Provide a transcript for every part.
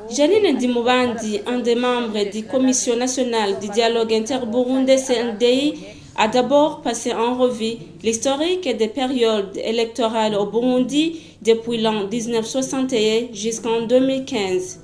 Janine Ndimubandi, un des membres de la Commission nationale du dialogue interburundais CNDI, a d'abord passé en revue l'historique des périodes électorales au Burundi depuis l'an 1961 jusqu'en 2015.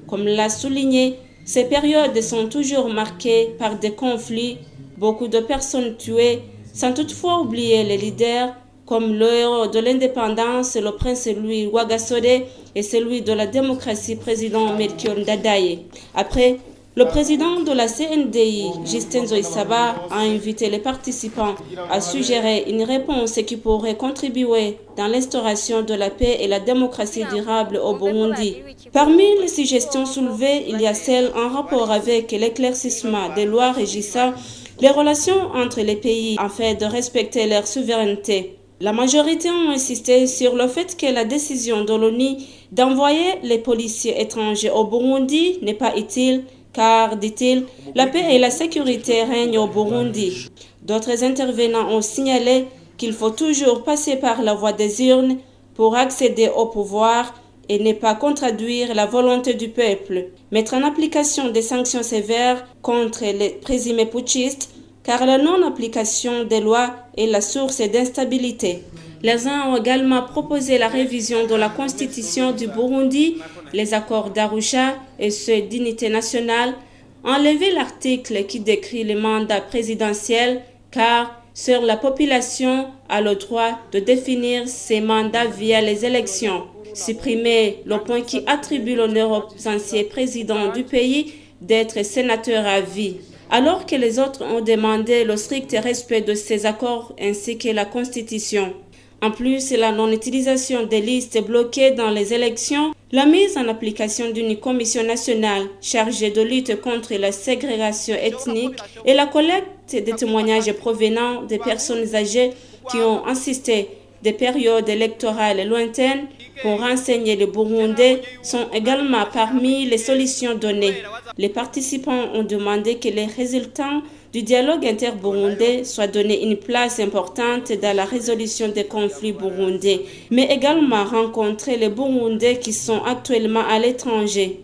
Comme l'a souligné, ces périodes sont toujours marquées par des conflits, beaucoup de personnes tuées, sans toutefois oublier les leaders comme le héros de l'indépendance, le prince Louis Rwagasore, et celui de la démocratie, président Melchior Ndadaye. Après, le président de la CNDI, Justin Zoïsaba, a invité les participants à suggérer une réponse qui pourrait contribuer dans l'instauration de la paix et la démocratie durable au Burundi. Parmi les suggestions soulevées, il y a celle en rapport avec l'éclaircissement des lois régissant les relations entre les pays afin de respecter leur souveraineté. La majorité ont insisté sur le fait que la décision de l'ONU d'envoyer les policiers étrangers au Burundi n'est pas utile car, dit-il, la paix et la sécurité règnent au Burundi. D'autres intervenants ont signalé qu'il faut toujours passer par la voie des urnes pour accéder au pouvoir et ne pas contredire la volonté du peuple. Mettre en application des sanctions sévères contre les présumés putschistes, car la non-application des lois est la source d'instabilité. Les uns ont également proposé la révision de la constitution du Burundi, les accords d'Arusha et ceux d'unité nationale, enlever l'article qui décrit le mandat présidentiel, car seule la population a le droit de définir ses mandats via les élections. Supprimer le point qui attribue l'honneur aux anciens présidents du pays d'être sénateurs à vie, alors que les autres ont demandé le strict respect de ces accords ainsi que la Constitution. En plus, la non-utilisation des listes bloquées dans les élections, la mise en application d'une commission nationale chargée de lutte contre la ségrégation ethnique et la collecte des témoignages provenant des personnes âgées qui ont assisté des périodes électorales lointaines pour renseigner les Burundais sont également parmi les solutions données. Les participants ont demandé que les résultats du dialogue interburundais soient donnés une place importante dans la résolution des conflits burundais, mais également rencontrer les Burundais qui sont actuellement à l'étranger.